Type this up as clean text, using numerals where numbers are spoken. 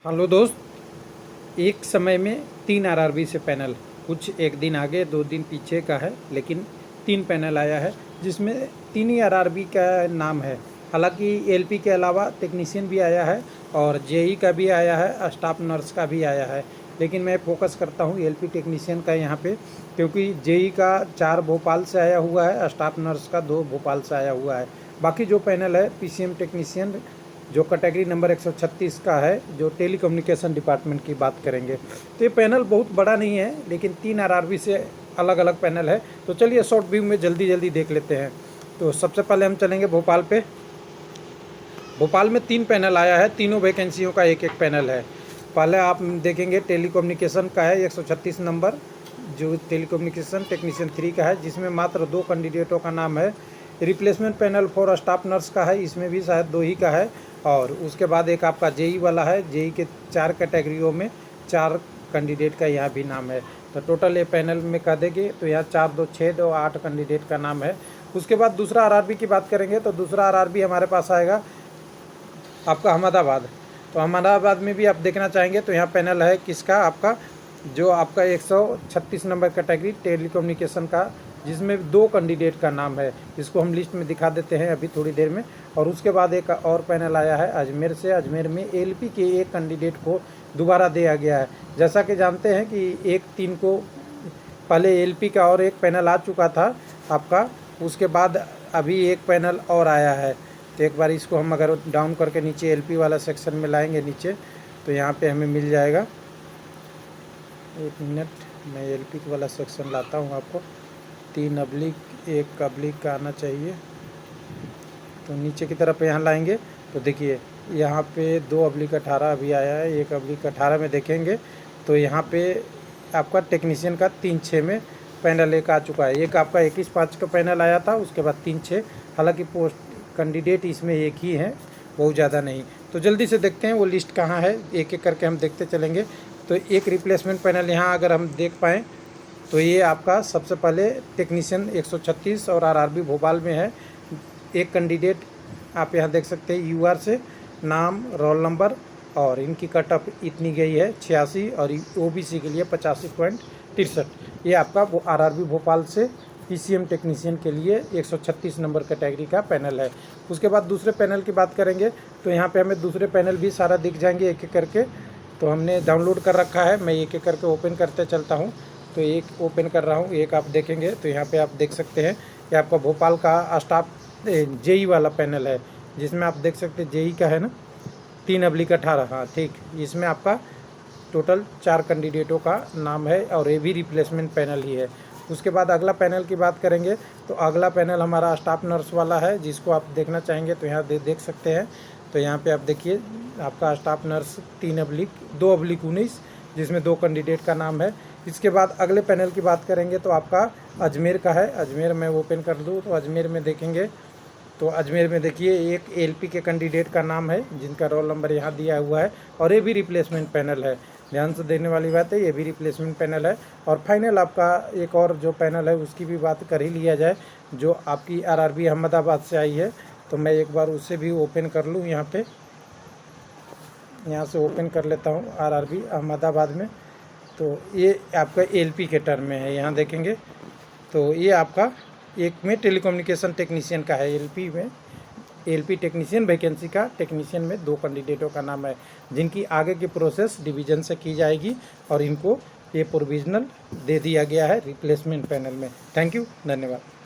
Hello दोस्त, एक समय में 3 आरआरबी से पैनल, कुछ एक दिन आगे 2 दिन पीछे का है, लेकिन 3 पैनल आया है जिसमें 3 ही आरआरबी का नाम है। हालांकि एलपी के अलावा टेक्नीशियन भी आया है और जेई का भी आया है, स्टाफ नर्स का भी आया है, लेकिन मैं फोकस करता हूँ एलपी टेक्नीशियन का यहाँ पे, क्योंकि जेई का 4 भोपाल से आया हुआ है, स्टाफ नर्स का 2 भोपाल से आया हुआ है। बाकी जो पैनल है पीसीएम टेक्नीशियन जो कैटेगरी नंबर 136 का है, जो टेलीकम्युनिकेशन डिपार्टमेंट की बात करेंगे, तो ये पैनल बहुत बड़ा नहीं है, लेकिन 3 आरआरबी से अलग अलग पैनल है। तो चलिए शॉर्ट व्यू में जल्दी देख लेते हैं। तो सबसे पहले हम चलेंगे भोपाल पे। भोपाल में 3 पैनल आया है, तीनों वैकेंसियों का एक एक पैनल है। पहले आप देखेंगे टेलीकम्युनिकेशन का है 136 नंबर, जो टेलीकम्युनिकेशन टेक्नीशियन 3 का है, जिसमें मात्र 2 कैंडिडेटों का नाम है। Replacement panel for staff nurse का है, इसमें भी शायद 2 ही का है। और उसके बाद एक आपका जेई वाला है, जेई के 4 कैटेगरियों में 4 कैंडिडेट का यहाँ भी नाम है। तो टोटल ये पैनल में कह देंगे तो यहाँ 4 2 6 2 8 कैंडिडेट का नाम है। उसके बाद दूसरा आरआरबी की बात करेंगे तो दूसरा आरआरबी हमारे पास आएगा आपका अहमदाबाद। तो अहमदाबाद में भी आप देखना चाहेंगे तो यहाँ पैनल है किसका, आपका जो आपका 136 नंबर कैटेगरी टेलीकम्युनिकेशन का, जिसमें 2 कैंडिडेट का नाम है। इसको हम लिस्ट में दिखा देते हैं अभी थोड़ी देर में। और उसके बाद एक और पैनल आया है अजमेर से। अजमेर में एलपी के एक कैंडिडेट को दोबारा दिया गया है। जैसा कि जानते हैं कि 1-3 को पहले एलपी का और एक पैनल आ चुका था आपका, उसके बाद अभी एक पैनल और आया है। तो एक बार इसको हम अगर डाउन करके नीचे एलपी वाला सेक्शन में लाएंगे नीचे, तो यहाँ पे हमें मिल जाएगा। 1 मिनट, मैं एलपी वाला सेक्शन लाता हूँ आपको। 3 अब्लिक 1 अब्लिक का आना चाहिए। तो नीचे की तरफ यहाँ लाएंगे तो देखिए यहाँ पे 2 अब्लिक 18 अभी आया है। 1 अब्लिक 18 में देखेंगे तो यहाँ पे आपका टेक्नीशियन का 3-6 में पैनल एक आ चुका है। एक आपका 21-5 का पैनल आया था, उसके बाद 3-6। हालांकि पोस्ट कैंडिडेट इसमें एक ही है, बहुत ज़्यादा नहीं। तो जल्दी से देखते हैं वो लिस्ट कहाँ है, एक एक करके हम देखते चलेंगे। तो एक रिप्लेसमेंट पैनल यहाँ अगर हम देख पाएँ तो ये आपका सबसे पहले टेक्नीशियन 136 और आरआरबी भोपाल में है। एक कैंडिडेट आप यहाँ देख सकते हैं यूआर से, नाम, रोल नंबर, और इनकी कट ऑफ इतनी गई है 86, और ओबीसी के लिए 85.63। ये आपका वो आरआरबी भोपाल से पीसीएम टेक्नीशियन के लिए 136 नंबर कैटेगरी का पैनल है। उसके बाद दूसरे पैनल की बात करेंगे तो यहाँ पे हमें दूसरे पैनल भी सारा दिख जाएंगे एक एक करके। तो हमने डाउनलोड कर रखा है, मैं एक एक करके ओपन करते चलता हूँ। तो एक ओपन कर रहा हूँ, एक आप देखेंगे तो यहाँ पे आप देख सकते हैं कि आपका भोपाल का स्टाफ जेई वाला पैनल है, जिसमें आप देख सकते हैं जेई का है ना 3 अब्लिक 18, हाँ ठीक। इसमें आपका टोटल 4 कैंडिडेटों का नाम है और ये भी रिप्लेसमेंट पैनल ही है। उसके बाद अगला पैनल की बात करेंगे तो अगला पैनल हमारा स्टाफ नर्स वाला है, जिसको आप देखना चाहेंगे तो यहाँ देख सकते हैं। तो यहाँ पे आप देखिए आपका स्टाफ नर्स 2 अब्लिक 19, जिसमें 2 कैंडिडेट का नाम है। इसके बाद अगले पैनल की बात करेंगे तो आपका अजमेर का है। अजमेर में ओपन कर दूँ तो अजमेर में देखेंगे तो अजमेर में देखिए एक एलपी के कैंडिडेट का नाम है, जिनका रोल नंबर यहाँ दिया हुआ है, और ये भी रिप्लेसमेंट पैनल है। ध्यान से देखने वाली बात है, ये भी रिप्लेसमेंट पैनल है। और फाइनल आपका एक और जो पैनल है उसकी भी बात कर ही लिया जाए, जो आपकी आरआरबी अहमदाबाद से आई है। तो मैं एक बार उससे भी ओपन कर लूँ, यहाँ से ओपन कर लेता हूँ आरआरबी अहमदाबाद में। तो ये आपका एलपी के टर्म में है, यहाँ देखेंगे तो ये आपका एक में टेलीकम्युनिकेशन टेक्नीशियन का है। एलपी टेक्नीशियन वैकेंसी का टेक्नीशियन में 2 कैंडिडेटों का नाम है, जिनकी आगे की प्रोसेस डिवीज़न से की जाएगी, और इनको ये प्रोविजनल दे दिया गया है रिप्लेसमेंट पैनल में। थैंक यू, धन्यवाद।